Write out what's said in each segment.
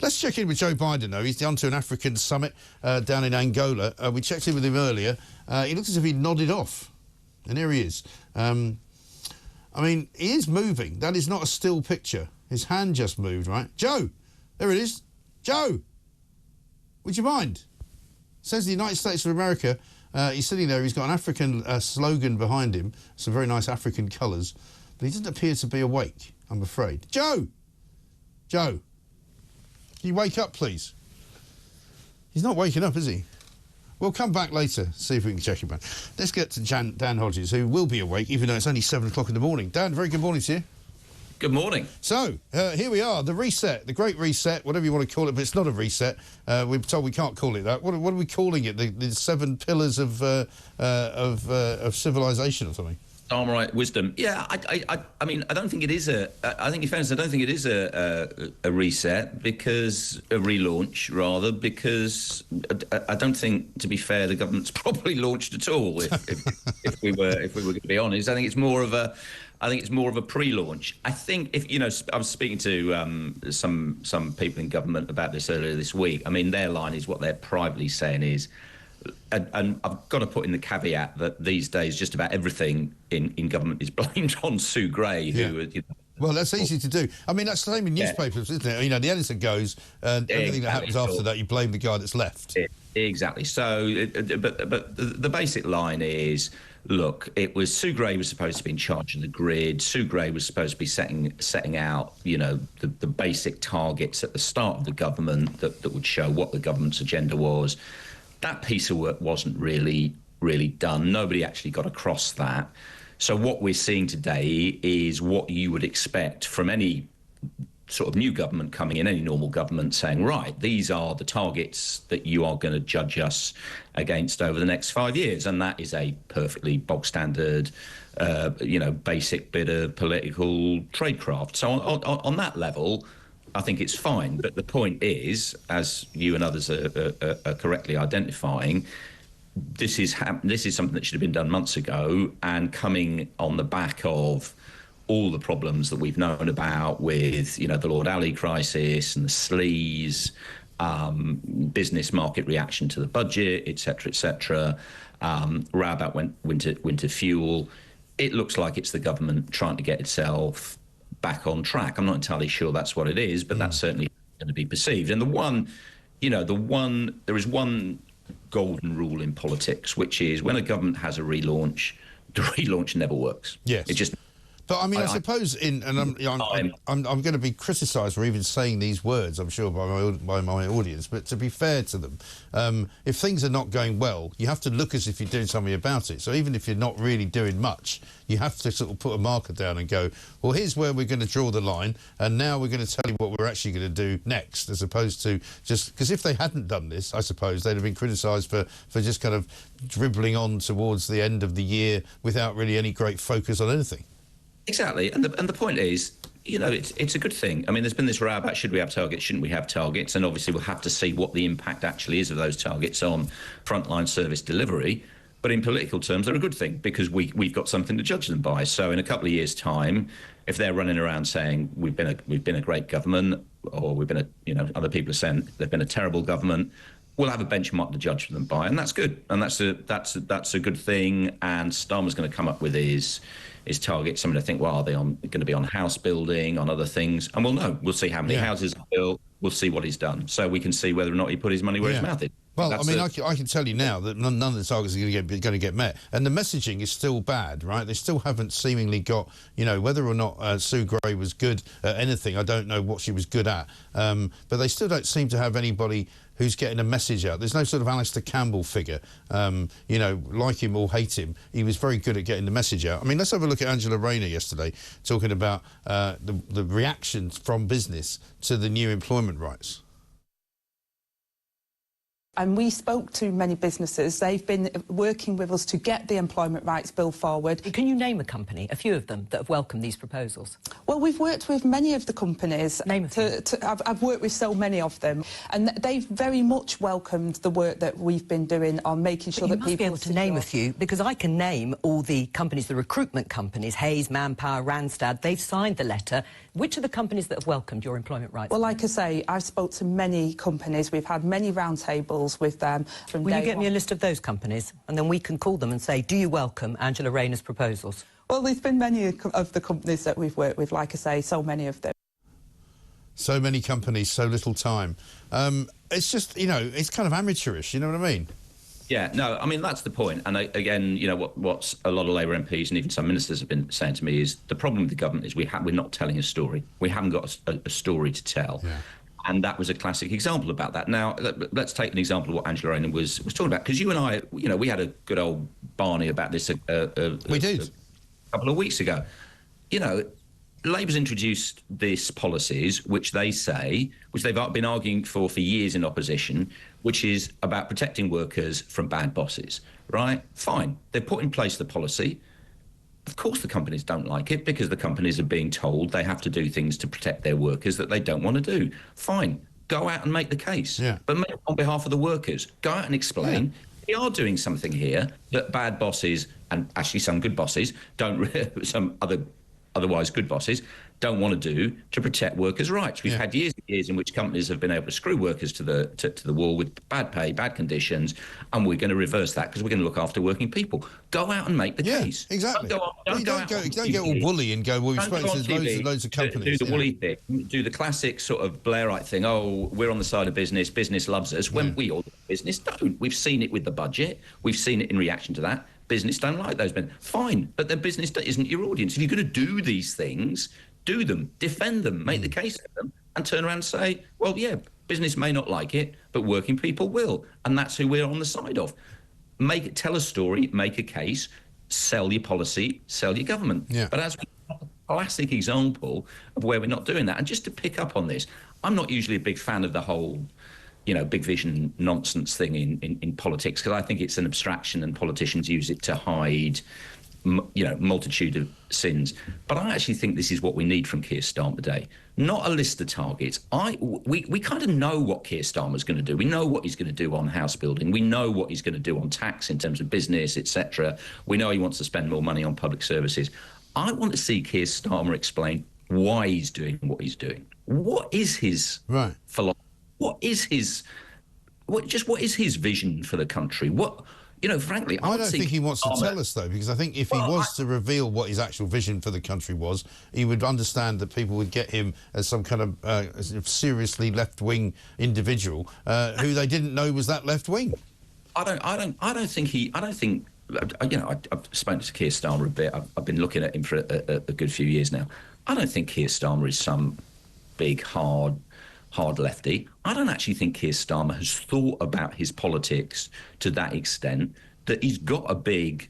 Let's check in with Joe Biden, though. He's down to an African summit down in Angola. We checked in with him earlier. He looks as if he nodded off. And here he is. I mean, he is moving. That is not a still picture. His hand just moved, right? Joe! There it is. Joe! Would you mind? Says the United States of America. He's sitting there. He's got an African slogan behind him. Some very nice African colours. But he doesn't appear to be awake, I'm afraid. Joe! Joe! Can you wake up, please? He's not waking up, is he? We'll come back later, see if we can check him out. Let's get to Dan Hodges, who will be awake, even though it's only 7 o'clock in the morning. Dan, very good morning to you. Good morning. So, here we are, the reset, the Great Reset, whatever you want to call it, but it's not a reset. We're told we can't call it that. What are we calling it? The 7 pillars of civilization or something? Starmerite wisdom. Yeah, I mean, I don't think it is a. I think, in fairness, I don't think it is a reset, because a relaunch rather, because I don't think, to be fair, the government's probably launched at all. If we were going to be honest, I think it's more of a. I think it's more of a pre-launch. I think, if you know, I was speaking to some people in government about this earlier this week. I mean, their line is, what they're privately saying is. And I've got to put in the caveat that these days just about everything in government is blamed on Sue Gray, who... Yeah. Well, that's easy to do. I mean, that's the same in newspapers, isn't it? You know, the editor goes, and everything that happens after that, you blame the guy that's left. Exactly. So, but the basic line is, look, it was Sue Gray was supposed to be in charge of the grid. Sue Gray was supposed to be setting out, you know, the basic targets at the start of the government that would show what the government's agenda was. That piece of work wasn't really done. Nobody actually got across that. So what we're seeing today is what you would expect from any sort of new government coming in, any normal government, saying, right, these are the targets that you are going to judge us against over the next 5 years. And that is a perfectly bog standard, you know, basic bit of political tradecraft. So on that level, I think it's fine. But the point is, as you and others are correctly identifying, this is something that should have been done months ago, and coming on the back of all the problems that we've known about with, you know, the Lord Alley crisis and the sleaze, business market reaction to the budget, etc., row about winter fuel. It looks like it's the government trying to get itself back on track. I'm not entirely sure that's what it is, but that's certainly going to be perceived. And there is one golden rule in politics, which is when a government has a relaunch, the relaunch never works. Yes. It just... But I mean, I suppose I'm going to be criticised for even saying these words, I'm sure, by my audience. But to be fair to them, if things are not going well, you have to look as if you're doing something about it. So even if you're not really doing much, you have to sort of put a marker down and go, well, here's where we're going to draw the line, and now we're going to tell you what we're actually going to do next, as opposed to just... Because if they hadn't done this, I suppose they'd have been criticised for just kind of dribbling on towards the end of the year without really any great focus on anything. Exactly, and the point is, you know, it's a good thing. I mean, there's been this row about should we have targets, shouldn't we have targets, and obviously we'll have to see what the impact actually is of those targets on frontline service delivery. But in political terms, they're a good thing, because we've got something to judge them by. So in a couple of years' time, if they're running around saying we've been a great government, or other people are saying they've been a terrible government, we'll have a benchmark to judge them by, and that's good, and that's a good thing. And Starmer's going to come up with his targets. Something to think, well, are they going to be on house building, on other things? And we'll know. We'll see how many houses are built. We'll see what he's done, so we can see whether or not he put his money where his mouth is. Well, I mean, I can tell you now that none of the targets are going to get met, and the messaging is still bad, right? They still haven't seemingly got, you know, whether or not Sue Gray was good at anything. I don't know what she was good at, but they still don't seem to have anybody who's getting a message out. There's no sort of Alistair Campbell figure, you know, like him or hate him. He was very good at getting the message out. I mean, let's have a look at Angela Rayner yesterday, talking about the reactions from business to the new employment rights. And we spoke to many businesses. They've been working with us to get the Employment Rights Bill forward. Can you name a company, a few of them, that have welcomed these proposals? Well, we've worked with many of the companies. Name a few. I've worked with so many of them, and they've very much welcomed the work that we've been doing on making sure that people... You must be able to name a few, because I can name all the companies, the recruitment companies, Hayes, Manpower, Randstad. They've signed the letter. Which are the companies that have welcomed your employment rights? Well, like I say, I've spoke to many companies. We've had many roundtables with them from Will you get one. me a list of those companies, and then we can call them and say, do you welcome Angela Rayner's proposals? Well, there's been many of the companies that we've worked with, like I say, so many of them. So many companies, so little time. It's just, you know, it's kind of amateurish, you know what I mean? Yeah, no, I mean, that's the point. And again, you know, what's a lot of Labour MPs and even some ministers have been saying to me is the problem with the government is we're not telling a story. We haven't got a story to tell. Yeah. And that was a classic example about that. Now, let's take an example of what Angela Rayner was talking about, because you and I, you know, we had a good old Barney about this we did. A couple of weeks ago. You know, Labour's introduced these policies, which they've been arguing for years in opposition, which is about protecting workers from bad bosses, right? Fine. They've put in place the policy. Of course the companies don't like it because the companies are being told they have to do things to protect their workers that they don't want to do. Fine. Go out and make the case. Yeah. But make it on behalf of the workers. Go out and explain. Yeah. We are doing something here that bad bosses, and actually some good bosses, otherwise good bosses, don't want to do to protect workers' rights. We've had years and years in which companies have been able to screw workers to the wall with bad pay, bad conditions, and we're going to reverse that because we're going to look after working people. Go out and make the case. Exactly. Don't get all woolly and go, well, we've spoken to loads of companies. Do the woolly thing. Do the classic sort of Blairite thing. Oh, we're on the side of business. Business loves us. When we all business don't. We've seen it with the budget. We've seen it in reaction to that. Business don't like those men. Fine, but their business isn't your audience. If you're going to do these things, do them, defend them, make the case for them, and turn around and say, well, yeah, business may not like it, but working people will, and that's who we're on the side of. Tell a story, make a case, sell your policy, sell your government. Yeah. But as we have a classic example of where we're not doing that, and just to pick up on this, I'm not usually a big fan of the whole, you know, big vision nonsense thing in politics, because I think it's an abstraction and politicians use it to hide, you know, multitude of sins. But I actually think this is what we need from Keir Starmer today. Not a list of targets. We kind of know what Keir Starmer's going to do. We know what he's going to do on house building. We know what he's going to do on tax in terms of business, etc. We know he wants to spend more money on public services. I want to see Keir Starmer explain why he's doing what he's doing. What is his philosophy? What is his vision for the country? You know, frankly, I don't think he wants to tell us, though, because I think if he was to reveal what his actual vision for the country was, he would understand that people would get him as some kind of seriously left-wing individual who they didn't know was that left-wing. I don't think, you know, I've spoken to Keir Starmer a bit. I've been looking at him for a good few years now. I don't think Keir Starmer is some big, hard lefty. I don't actually think Keir Starmer has thought about his politics to that extent that he's got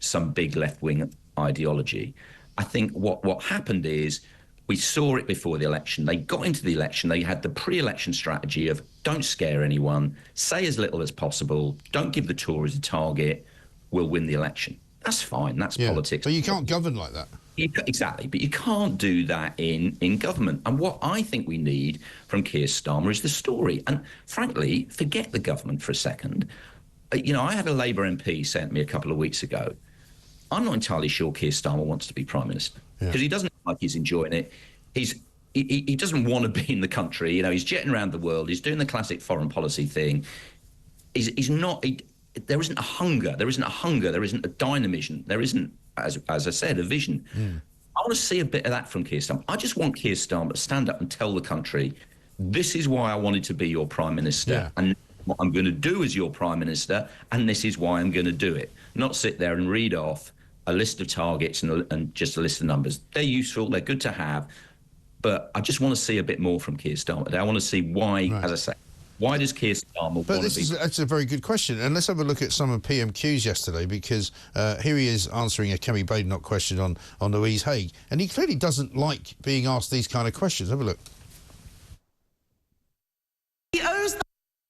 some big left-wing ideology. I think what happened is we saw it before the election. They got into the election. They had the pre-election strategy of don't scare anyone, say as little as possible, don't give the Tories a target, we'll win the election. That's fine. That's politics. But you can't govern like that. Exactly, but you can't do that in government. And what I think we need from Keir Starmer is the story. And frankly, forget the government for a second. You know, I had a Labour MP say to me a couple of weeks ago, I'm not entirely sure Keir Starmer wants to be Prime Minister because he doesn't look like he's enjoying it. He doesn't want to be in the country. You know, he's jetting around the world. He's doing the classic foreign policy thing. There isn't a hunger. There isn't a dynamism. There isn't, as I said, a vision. I want to see a bit of that from Keir Starmer. I just want Keir Starmer to stand up and tell the country, this is why I wanted to be your Prime Minister, and what I'm going to do as your Prime Minister, and this is why I'm going to do it. Not sit there and read off a list of targets and just a list of numbers. They're useful, they're good to have, but I just want to see a bit more from Keir Starmer. I want to see why, as I say, why does Keir Starmer want to be... That's a very good question. And let's have a look at some of PMQs yesterday, because here he is answering a Kemi Badenoch question on Louise Haigh, and he clearly doesn't like being asked these kind of questions. Have a look. He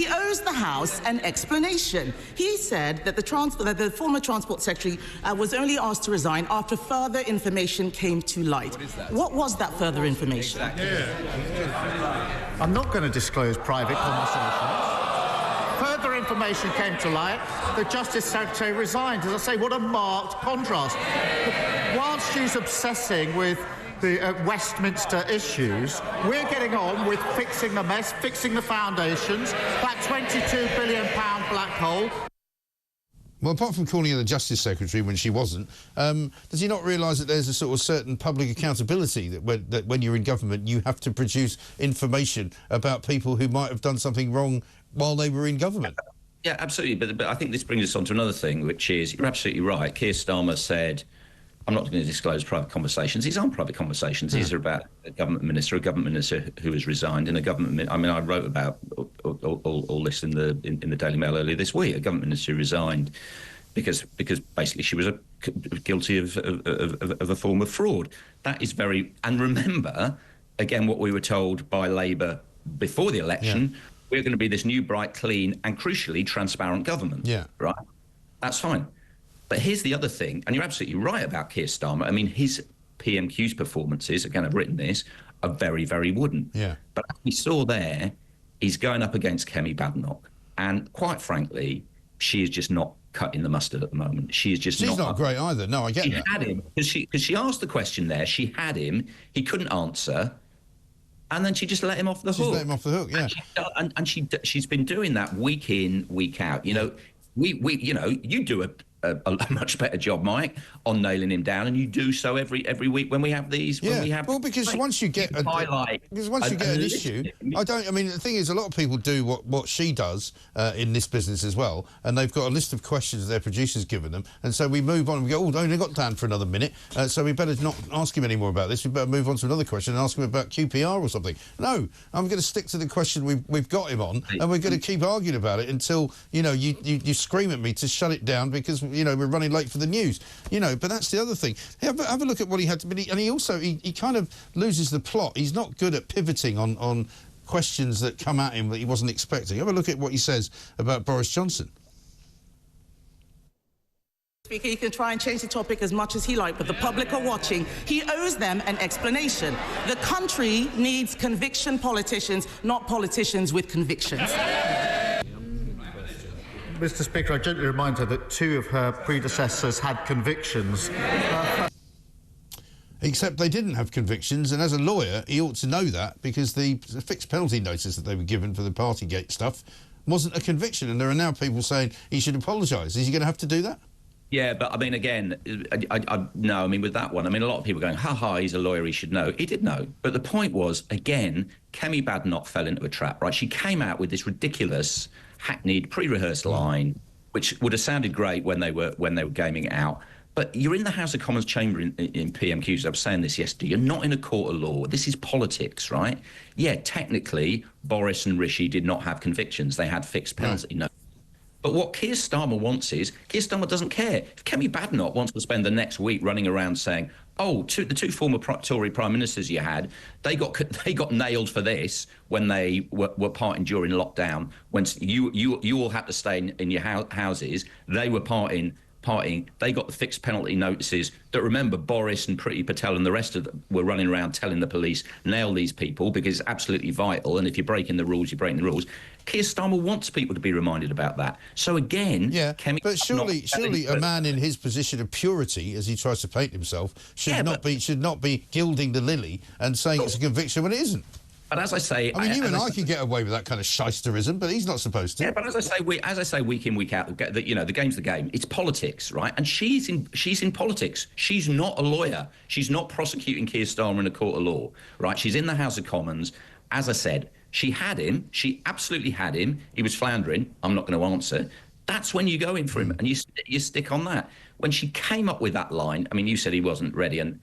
owes the House an explanation. He said that the former Transport Secretary was only asked to resign after further information came to light. What was that further information? I'm not going to disclose private conversations. Further information came to light. The Justice Secretary resigned. As I say, what a marked contrast. Whilst she's obsessing with the Westminster issues. We're getting on with fixing the mess, fixing the foundations, that £22 billion black hole. Well, apart from calling her the Justice Secretary when she wasn't, does he not realise that there's a sort of certain public accountability that when you're in government you have to produce information about people who might have done something wrong while they were in government? Yeah, absolutely. But I think this brings us on to another thing, which is, you're absolutely right. Keir Starmer said, I'm not going to disclose private conversations. These aren't private conversations. These are about a government minister who has resigned, and a government. I mean, I wrote about all this in the Daily Mail earlier this week. A government minister who resigned because basically she was guilty of a form of fraud. That is very. And remember, again, what we were told by Labour before the election. Yeah. We're going to be this new, bright, clean, and crucially transparent government. Yeah, right. That's fine. But here's the other thing, and you're absolutely right about Keir Starmer. I mean, his PMQs performances, again, I've written this, are very, very wooden. Yeah. But as we saw there, he's going up against Kemi Badenoch. And quite frankly, she is just not cutting the mustard at the moment. She is just She's not great either. No, I get that. She had him, because she asked the question there. She had him. He couldn't answer. And then she just let him off the hook. She's let him off the hook, yeah. And she's been doing that week in, week out. You know, you do a much better job, Mike, on nailing him down, and you do so every week when we have these. Yeah. When we have, well, because once you get an issue, I mean, the thing is, a lot of people do what she does in this business as well, and they've got a list of questions their producers given them, and so we move on and we go, oh, I only got Dan for another minute, so we better not ask him any more about this. We better move on to another question and ask him about QPR or something. No, I'm going to stick to the question we've got him on, and we're going to keep arguing about it until you scream at me to shut it down because we're running late for the news. But that's the other thing. Have a look at what he had to be, and he also he kind of loses the plot. He's not good at pivoting on questions that come at him that he wasn't expecting. Have a look at what he says about Boris Johnson. Speaker, he can try and change the topic as much as he likes, but the public are watching. He owes them an explanation. The country needs conviction politicians, not politicians with convictions. Mr. Speaker, I gently remind her that 2 of her predecessors had convictions. Except they didn't have convictions, and as a lawyer, he ought to know that, because the fixed penalty notice that they were given for the Partygate stuff wasn't a conviction, and there are now people saying he should apologise. Is he going to have to do that? Yeah, but I mean, again, no, I mean, with that one, I mean, a lot of people are going, ha, he's a lawyer, he should know. He did know. But the point was, again, Kemi Badenoch fell into a trap, right? She came out with this ridiculous, hackneyed, pre-rehearsed line, which would have sounded great when they were gaming it out. But you're in the House of Commons chamber in PMQs. I was saying this yesterday. You're not in a court of law. This is politics, right? Yeah, technically, Boris and Rishi did not have convictions. They had fixed penalty. No. But what Keir Starmer wants is, Keir Starmer doesn't care. If Kemi Badenoch wants to spend the next week running around saying, oh, the 2 former Tory prime ministers you had, they got nailed for this when they were partying during lockdown, when you all had to stay in your houses, they were partying, they got the fixed penalty notices that, remember, Boris and Priti Patel and the rest of them were running around telling the police, nail these people because it's absolutely vital, and if you're breaking the rules, you're breaking the rules. Keir Starmer wants people to be reminded about that. So again, but surely a man in his position of purity, as he tries to paint himself, should not be gilding the lily and saying it's a conviction when it isn't. But as I say, I mean, you and I could get away with that kind of shysterism, but he's not supposed to. Yeah, but as I say, week in, week out, the game's the game. It's politics, right? And she's in politics. She's not a lawyer. She's not prosecuting Keir Starmer in a court of law, right? She's in the House of Commons. As I said, she had him. She absolutely had him. He was floundering. I'm not going to answer. That's when you go in for him, and you stick on that. When she came up with that line, I mean, you said he wasn't ready, and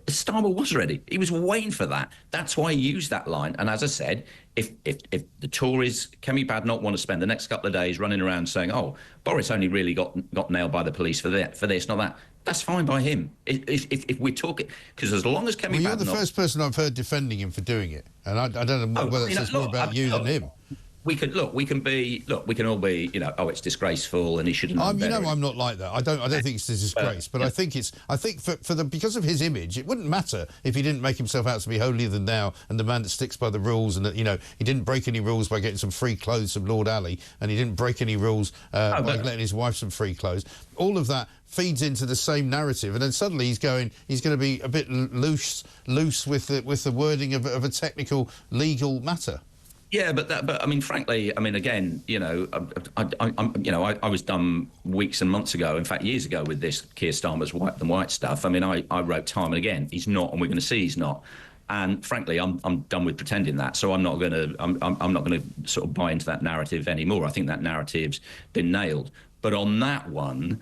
Starmer was ready. He was waiting for that. That's why he used that line. And as I said, if the Tories, Kemi Badenoch, want to spend the next couple of days running around saying, oh, Boris only really got nailed by the police for this, not that, that's fine by him. If we're talking, because as long as Kemi Badenoch... You're the first person I've heard defending him for doing it, and I don't know whether it says more about you than him. we can all be, oh, it's disgraceful and he shouldn't have You better. know, I'm not like that. I don't think it's a disgrace, but I think because of his image, it wouldn't matter if he didn't make himself out to be holier than thou and the man that sticks by the rules, and that, he didn't break any rules by getting some free clothes from Lord Ali, and he didn't break any rules by letting his wife some free clothes. All of that feeds into the same narrative, and then suddenly he's going to be a bit loose with the wording of a technical legal matter. Yeah, but I mean, frankly, I mean, again, I was done weeks and months ago, in fact, years ago, with this Keir Starmer's white than white stuff. I mean, I wrote time and again, he's not, and we're going to see he's not. And frankly, I'm done with pretending that. So I'm not going to sort of buy into that narrative anymore. I think that narrative's been nailed. But on that one,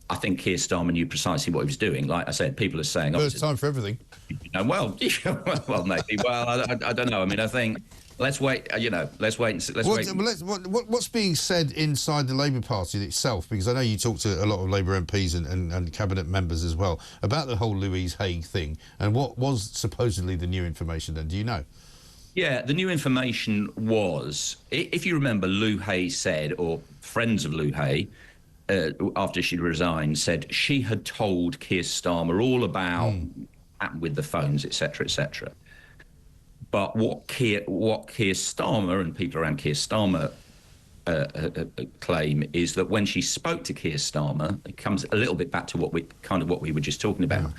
I think Keir Starmer knew precisely what he was doing. Like I said, people are saying, "Well, it's time for everything." Well, maybe. Well, I don't know. I mean, I think. Let's wait. Let's wait and see. What's being said inside the Labour Party itself? Because I know you talked to a lot of Labour MPs and cabinet members as well about the whole Louise Hay thing, and what was supposedly the new information. Then, do you know? Yeah, the new information was, if you remember, Lou Hay said, or friends of Lou Hay, after she resigned, said she had told Keir Starmer all about with the phones, etc., etc. But what Keir Starmer and people around Keir Starmer claim is that when she spoke to Keir Starmer, it comes a little bit back to what we were just talking about. Yeah.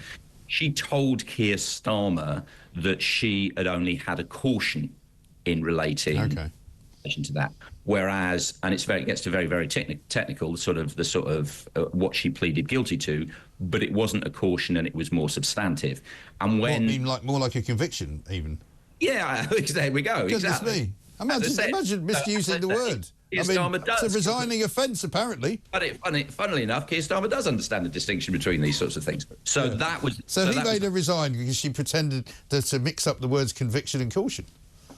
She told Keir Starmer that she had only had a caution in relating to that. Whereas, and it gets to very, very technical, the sort of what she pleaded guilty to, but it wasn't a caution and it was more substantive. And when more like a conviction, even. Yeah, there we go. Goodness exactly. Me. Imagine misusing the word. Keir Starmer does. It's a resigning offence, apparently. But funnily enough, Keir Starmer does understand the distinction between these sorts of things. So that was. So he made her resign because she pretended to mix up the words conviction and caution.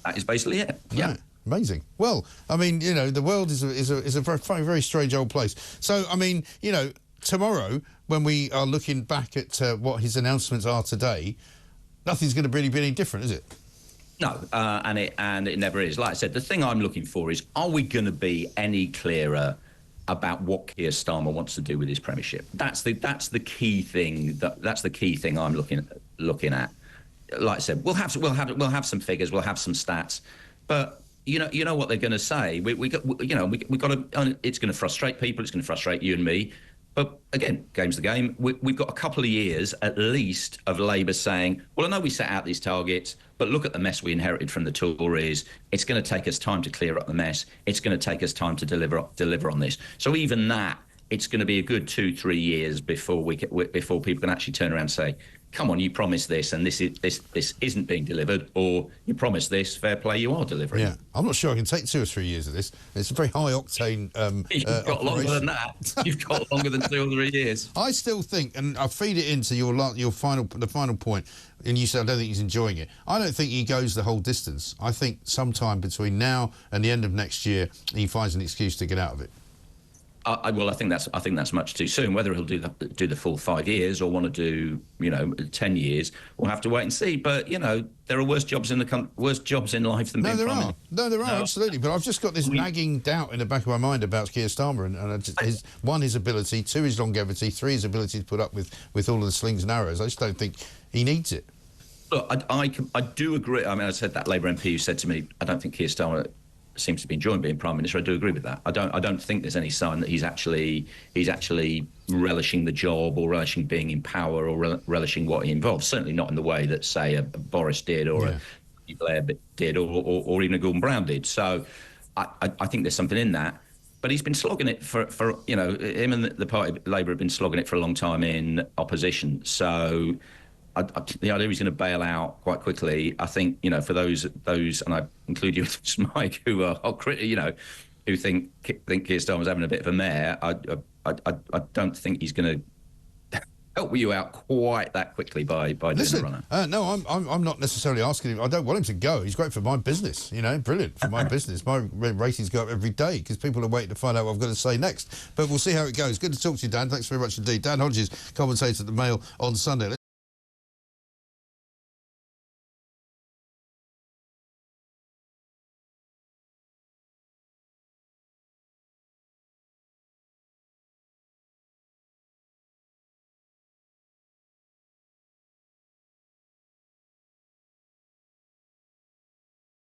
That is basically it. Yeah. Right. Amazing. Well, I mean, the world is a very, very strange old place. So, I mean, tomorrow when we are looking back at what his announcements are today, nothing's going to really be any different, is it? No, and it never is. Like I said, the thing I'm looking for is, are we going to be any clearer about what Keir Starmer wants to do with his premiership? That's the key thing. That's the key thing I'm looking at. Like I said, we'll have some figures, we'll have some stats, but you know what they're going to say. We got to. It's going to frustrate people. It's going to frustrate you and me. But again, game's the game. We've got a couple of years at least of Labour saying, well, I know we set out these targets, but look at the mess we inherited from the Tories. It's going to take us time to clear up the mess. It's going to take us time to deliver on this. So even that, it's going to be a good 2-3 years before people can actually turn around and say, come on, you promised this and this isn't being delivered, or you promised this, fair play, you are delivering. Yeah, I'm not sure I can take 2 or 3 years of this. It's a very high octane. You've got longer than that. You've got longer than 2 or 3 years. I still think, and I'll feed it into the final point, and you said I don't think he's enjoying it. I don't think he goes the whole distance. I think sometime between now and the end of next year, he finds an excuse to get out of it. Well, I think that's much too soon. Whether he'll do the full 5 years or want to do 10 years, we'll have to wait and see. But there are worse jobs in life than being Prime Minister. No, there are absolutely. But I've just got this nagging doubt in the back of my mind about Keir Starmer and his ability, 2, his longevity, 3, his ability to put up with all of the slings and arrows. I just don't think he needs it. Look, I do agree. I mean, I said that Labour MP who said to me, I don't think Keir Starmer seems to be enjoying being Prime Minister. I do agree with that. I don't think there's any sign that he's actually relishing the job or relishing being in power or relishing what he involves. Certainly not in the way that, say, a Boris did or a Blair did or even a Gordon Brown did. So I think there's something in that. But he's been slogging it for him and the party Labour have been slogging it for a long time in opposition. So the idea he's going to bail out quite quickly, I think, for those, and I include you, Mike, who are who think Keir Starmer's having a bit of a mare, I don't think he's going to help you out quite that quickly by doing a runner. No, I'm not necessarily asking him. I don't want him to go. He's great for my business, brilliant for my business. My ratings go up every day because people are waiting to find out what I've got to say next. But we'll see how it goes. Good to talk to you, Dan. Thanks very much indeed. Dan Hodges, commentator at the Mail on Sunday.